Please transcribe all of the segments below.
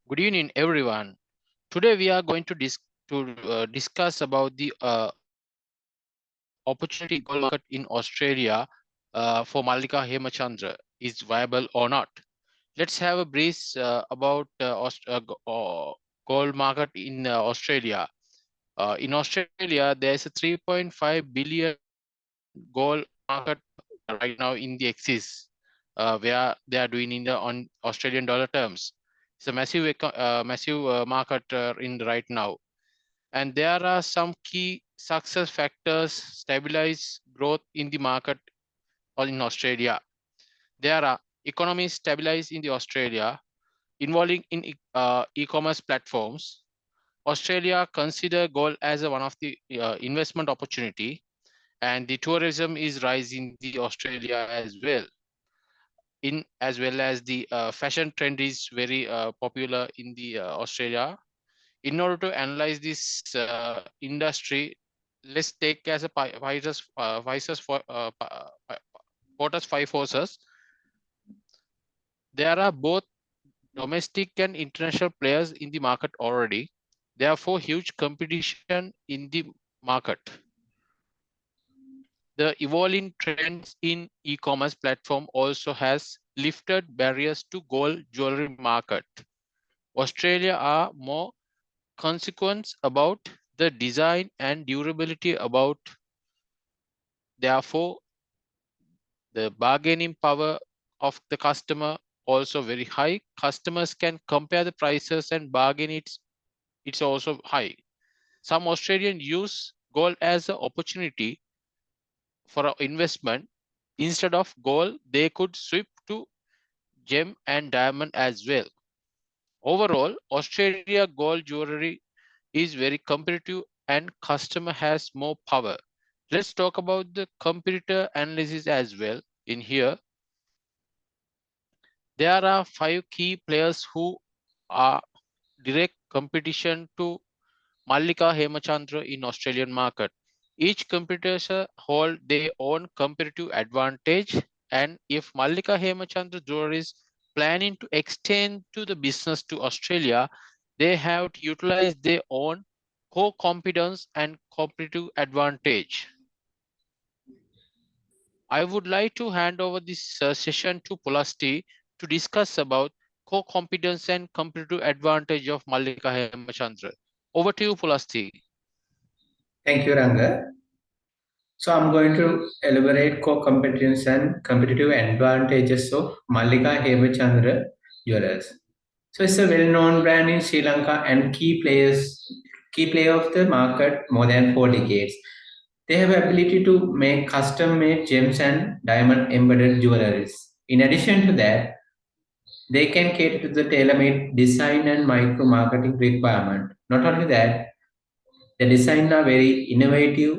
Good evening, everyone. Today we are going to discuss about the opportunity gold market in Australia for Mallika Hemachandra is viable or not. Let's have a brief about gold market in Australia. In Australia, there is a 3.5 billion gold market right now in the axis, where they are doing in the on Australian dollar terms. It's a massive market in right now, and there are some key success factors stabilize growth in the market or in Australia. There are economies stabilized in the Australia involving in e-commerce platforms. Australia consider gold as one of the investment opportunity, and the tourism is rising the Australia as well. In as well as the fashion trend is very popular in the Australia. In order to analyze this industry, let's take as a Porter's five forces. There are both domestic and international players in the market already. Therefore, huge competition in the market. The evolving trends in e-commerce platform also has lifted barriers to gold jewelry market. Australia are more consequence about the design and durability about. Therefore, the bargaining power of the customer also very high. Customers can compare the prices and bargain it's also high. Some Australians use gold as an opportunity for an investment. Instead of gold, they could switch to gem and diamond as well. Overall, Australia gold jewelry is very competitive and customer has more power. Let's talk about the competitor analysis as well. In here, there are 5 key players who are direct competition to Mallika Hemachandra in Australian market. Each competitor hold their own competitive advantage, and if Mallika Hemachandra Jewelry is planning to extend to the business to Australia, they have to utilize their own core competence and competitive advantage. I would like to hand over this session to Pulasti to discuss about core competence and competitive advantage of Mallika Hemachandra. Over to you, Pulasti. Thank you, Ranga. So I'm going to elaborate core competence and competitive advantages of Mallika Hemachandra Jewelers. So it's a well-known brand in Sri Lanka and key player of the market more than 4 decades. They have ability to make custom-made gems and diamond embedded jewelries. In addition to that, they can cater to the tailor-made design and micro-marketing requirement. Not only that, the designs are very innovative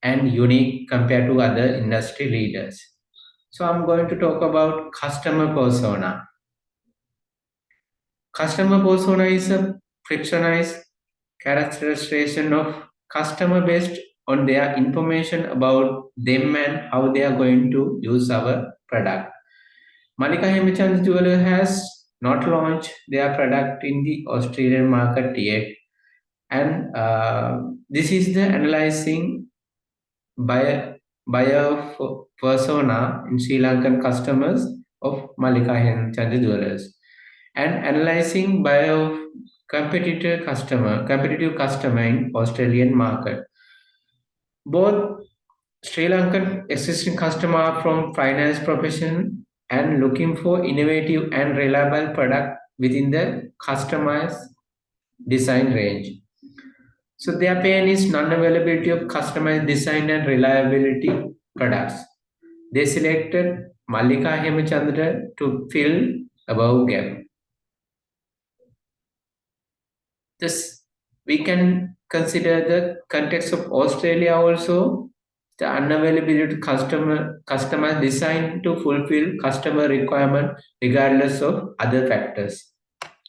and unique compared to other industry leaders. So I'm going to talk about customer persona. Customer persona is a frictionized characterization of customer based on their information about them and how they are going to use our product. Mallika Hemachandra Jeweler has not launched their product in the Australian market yet, and this is the analyzing buyer persona in Sri Lankan customers of Mallika Hemachandra Jewelers, and analyzing buyer of competitive customer in Australian market. Both Sri Lankan existing customer are from finance profession and looking for innovative and reliable product within the customized design range. So their pain is non-availability of customized design and reliability products. They selected Mallika Hemachandra to fill above gap. Thus, we can consider the context of Australia also, the unavailability to customer design to fulfill customer requirement regardless of other factors.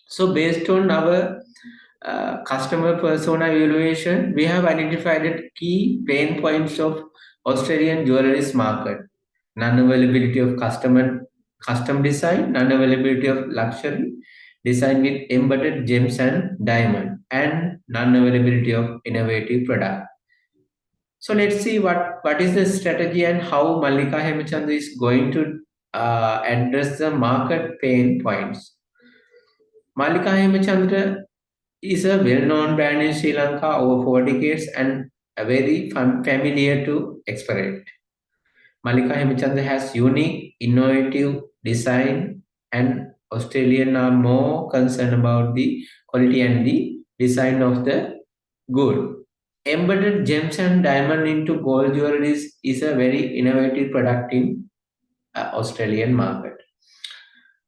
So based on our customer persona evaluation, we have identified the key pain points of Australian jewelry market: non-availability of custom design, non-availability of luxury, design with embedded gems and diamond, and non-availability of innovative product. So let's see what is the strategy and how Mallika Hemachandra is going to address the market pain points. Mallika Hemachandra is a well-known brand in Sri Lanka over 4 decades and a very familiar to expert. Mallika Hemachandra has unique, innovative design, and Australians are more concerned about the quality and the design of the good. Embedded gems and diamond into gold jewelry is a very innovative product in Australian market.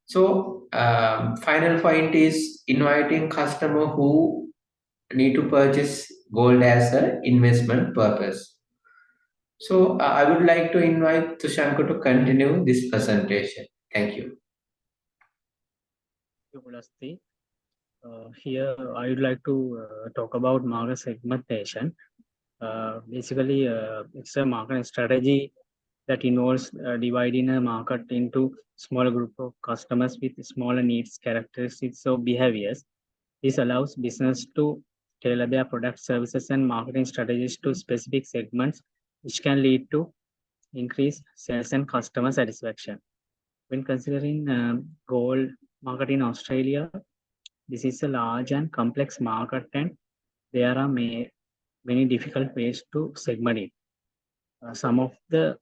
So final point is inviting customer who need to purchase gold as an investment purpose. So I would like to invite Tushanko to continue this presentation. Thank you. Thank you, Pulasti. Here, I would like to talk about market segmentation. Basically, it's a market strategy that involves dividing a market into smaller group of customers with smaller needs, characteristics, or behaviors. This allows business to tailor their product, services, and marketing strategies to specific segments, which can lead to increased sales and customer satisfaction. When considering gold market in Australia, this is a large and complex market, and there are many difficult ways to segment it. Some of the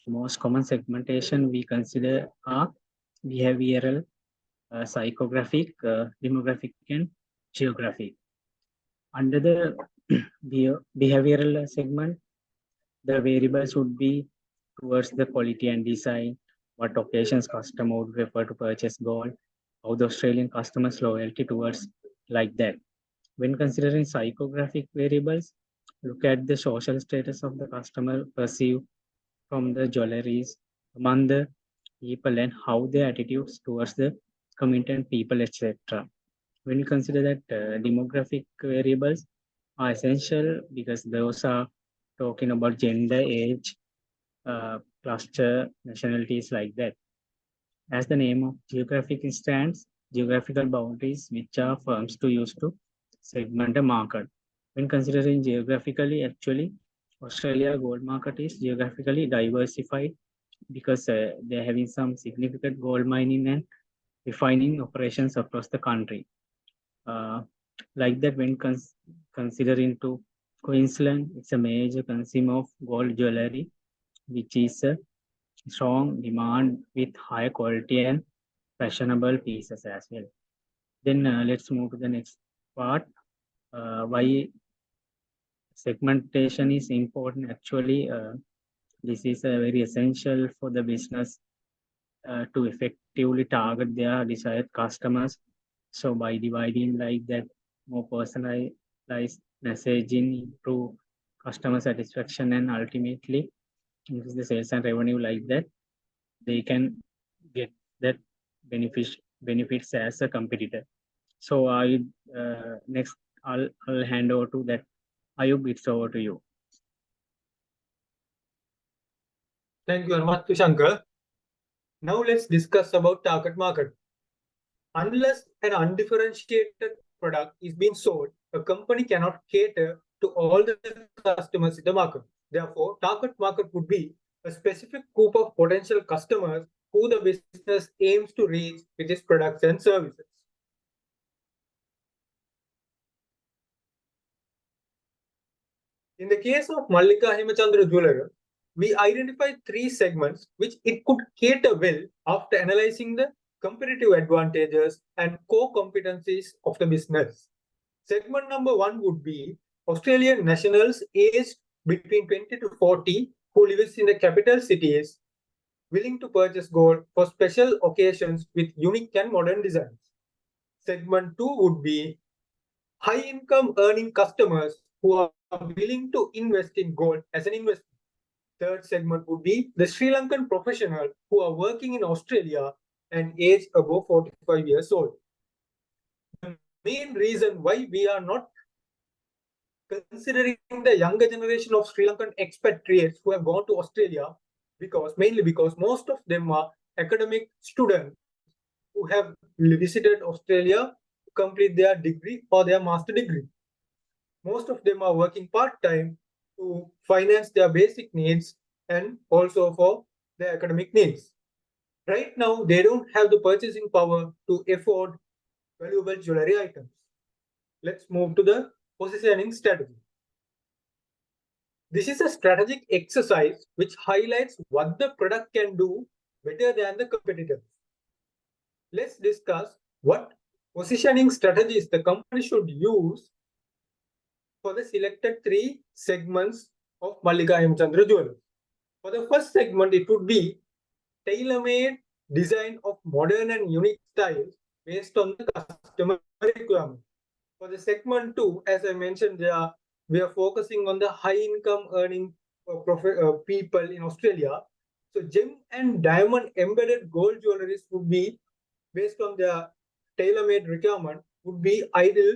most common segmentation we consider are behavioral, psychographic, demographic, and geographic. Under the behavioral segment, the variables would be towards the quality and design, what occasions customer would prefer to purchase gold, how the Australian customers' loyalty towards like that. When considering psychographic variables, look at the social status of the customer perceived from the jewelries among the people and how their attitudes towards the community and people, etc. When you consider that demographic variables are essential because those are talking about gender, age, cluster, nationalities like that. As the name of geographic stands, geographical boundaries which are firms to use to segment a market. When considering geographically, actually, Australia gold market is geographically diversified because they're having some significant gold mining and refining operations across the country. Like that, when considering to Queensland, it's a major consumer of gold jewelry, which is a strong demand with high quality and fashionable pieces as well. Then let's move to the next part. Why segmentation is important? Actually, this is very essential for the business to effectively target their desired customers. So by dividing like that, more personalized messaging, improve customer satisfaction, and ultimately increase the sales and revenue like that, they can get that benefits as a competitor. So next I'll hand over to that. Ayub, it's over to you. Thank you very much, Tushankar. Now let's discuss about target market. Unless an undifferentiated product is being sold, a company cannot cater to all the customers in the market. Therefore, target market would be a specific group of potential customers who the business aims to reach with its products and services. In the case of Mallika Hemachandra Jewellery, we identified 3 segments which it could cater well after analyzing the competitive advantages and core competencies of the business. Segment number 1 would be Australian nationals aged between 20 to 40 who lives in the capital cities, willing to purchase gold for special occasions with unique and modern designs. Segment 2 would be high income earning customers who are willing to invest in gold as an investment. Third segment would be the Sri Lankan professional who are working in Australia and age above 45 years old. The main reason why we are not considering the younger generation of Sri Lankan expatriates who have gone to Australia mainly because most of them are academic students who have visited Australia to complete their degree or their master degree. Most of them are working part-time to finance their basic needs and also for their academic needs. Right now, they don't have the purchasing power to afford valuable jewelry items. Let's move to the positioning strategy. This is a strategic exercise which highlights what the product can do better than the competitors. Let's discuss what positioning strategies the company should use for the selected three segments of Mallika Hemachandra Jewelers. For the first segment, it would be tailor-made design of modern and unique styles based on the customer requirement. For the segment 2, as I mentioned, we are focusing on the high-income earning people in Australia. So gem and diamond embedded gold jewelries would be based on their tailor-made requirement would be ideal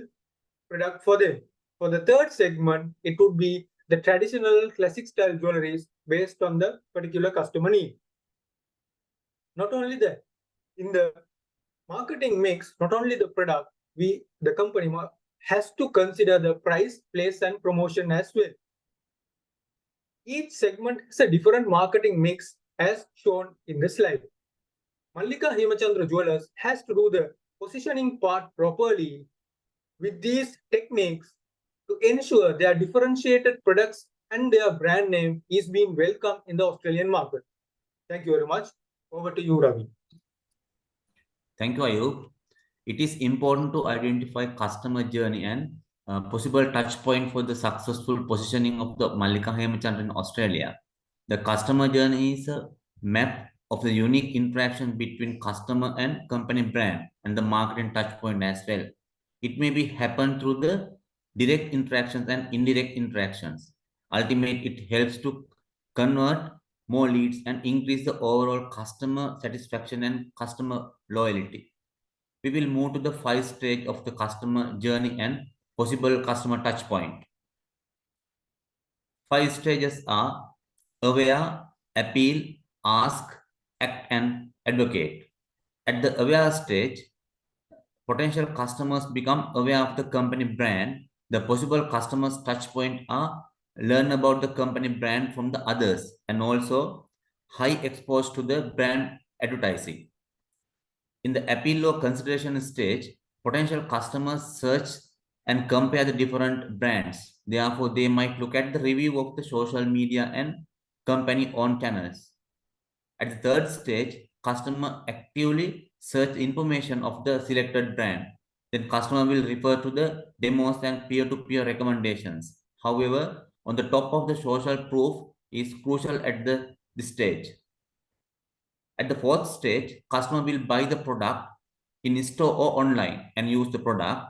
product for them. For the third segment, it would be the traditional classic style jewelries based on the particular customer need. Not only that, in the marketing mix, not only the product, the company has to consider the price, place, and promotion as well. Each segment has a different marketing mix as shown in the slide. Mallika Hemachandra Jewelers has to do the positioning part properly with these techniques to ensure their differentiated products and their brand name is being welcomed in the Australian market. Thank you very much. Over to you, Ravi. Thank you, Ayub. It is important to identify customer journey and possible touch point for the successful positioning of the Mallika Hemachandra in Australia. The customer journey is a map of the unique interaction between customer and company brand and the marketing touch point as well. It may be happen through the direct interactions and indirect interactions. Ultimately, it helps to convert more leads and increase the overall customer satisfaction and customer loyalty. We will move to the 5 stage of the customer journey and possible customer touch point. 5 stages are aware, appeal, ask, act, and advocate. At the aware stage, potential customers become aware of the company brand. The possible customers touch point are learn about the company brand from the others and also high exposure to the brand advertising. In the appeal or consideration stage, potential customers search and compare the different brands. Therefore, they might look at the review of the social media and company-owned channels. At the third stage, customer actively search information of the selected brand. Then customer will refer to the demos and peer-to-peer recommendations. However, on the top of the social proof is crucial at this stage. At the fourth stage, customer will buy the product in store or online and use the product.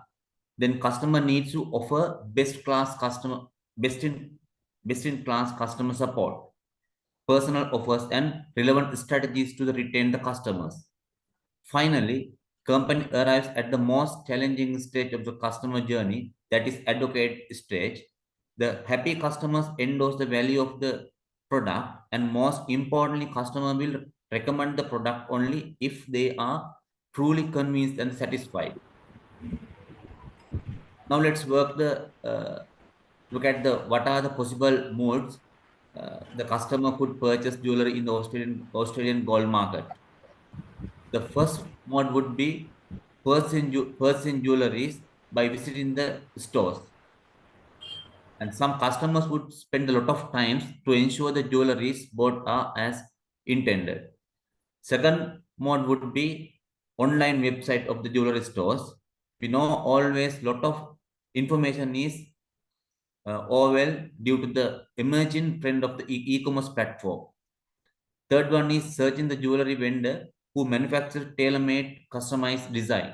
Then customer needs to offer best in class customer support, personal offers, and relevant strategies to retain the customers. Finally, company arrives at the most challenging stage of the customer journey, that is advocate stage. The happy customers endorse the value of the product, and most importantly, customer will recommend the product only if they are truly convinced and satisfied. Now let's look at what are the possible modes the customer could purchase jewelry in the Australian gold market. The first mode would be purchasing jewelries by visiting the stores. And some customers would spend a lot of time to ensure the jewelries bought are as intended. Second mode would be online website of the jewelry stores. We know always lot of information is overwhelmed due to the emerging trend of the e-commerce platform. Third one is searching the jewelry vendor who manufactures tailor-made customized design.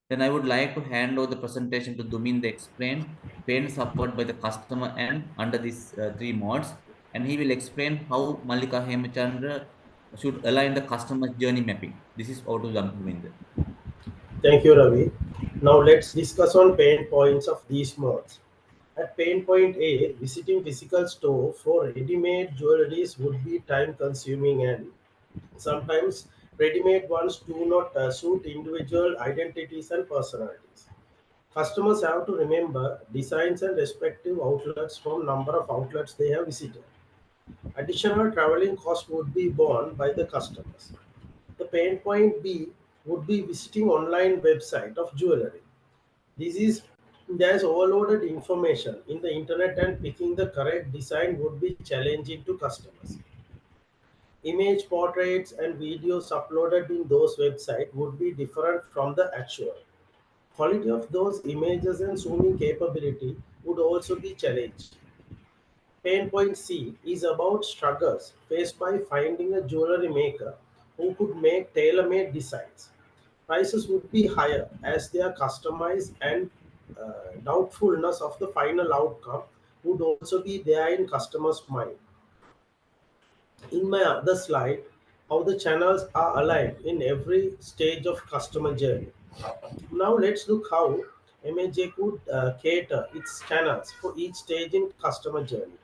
Then I would like to hand over the presentation to Dumind to explain pain suffered by the customer and under these 3 modes, and he will explain how Mallika Hemachandra should align the customer journey mapping. This is over to Dumind. Thank you, Ravi. Now let's discuss on pain points of these modes. At pain point A, visiting physical store for ready-made jewelries would be time-consuming and sometimes Ready-made ones do not suit individual identities and personalities. Customers have to remember designs and respective outlets from number of outlets they have visited. Additional traveling cost would be borne by the customers. The pain point B would be visiting online website of jewelry. This is there's overloaded information in the internet and picking the correct design would be challenging to customers. Image portraits and videos uploaded in those websites would be different from the actual. Quality of those images and zooming capability would also be challenged. Pain point C is about struggles faced by finding a jewelry maker who could make tailor-made designs. Prices would be higher as they are customized and doubtfulness of the final outcome would also be there in customers' mind. In my other slide, how the channels are aligned in every stage of customer journey. Now let's look how MAJ could cater its channels for each stage in customer journey.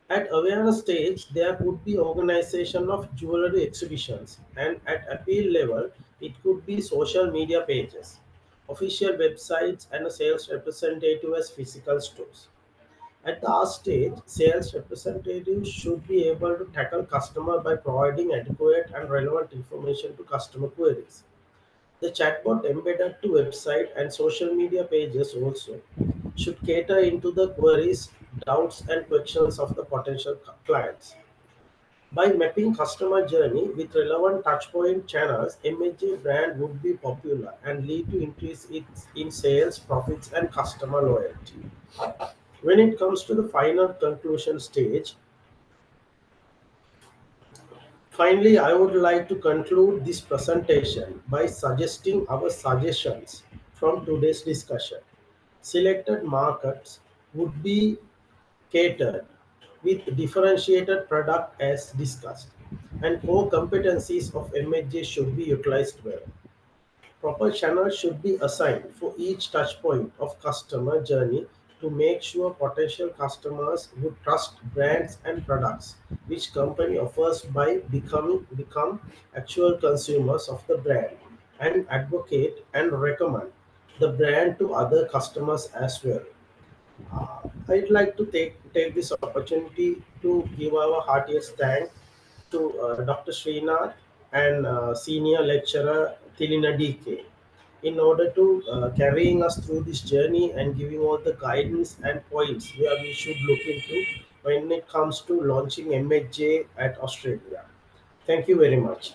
At awareness stage, there could be organization of jewelry exhibitions, and at appeal level, it could be social media pages, official websites, and a sales representative as physical stores. At the ask stage, sales representatives should be able to tackle customer by providing adequate and relevant information to customer queries. The chatbot embedded to website and social media pages also should cater into the queries, doubts, and questions of the potential clients. By mapping customer journey with relevant touchpoint channels, MHJ brand would be popular and lead to increase in sales, profits, and customer loyalty. When it comes to the final conclusion stage, finally, I would like to conclude this presentation by suggesting our suggestions from today's discussion. Selected markets would be catered with differentiated product as discussed, and core competencies of MHJ should be utilized well. Proper channels should be assigned for each touchpoint of customer journey to make sure potential customers would trust brands and products which company offers by become actual consumers of the brand and advocate and recommend the brand to other customers as well. I'd like to take this opportunity to give our heartiest thanks to Dr. Srinath and Senior Lecturer Tilina DK in order to carrying us through this journey and giving all the guidance and points where we should look into when it comes to launching MHJ at Australia. Thank you very much.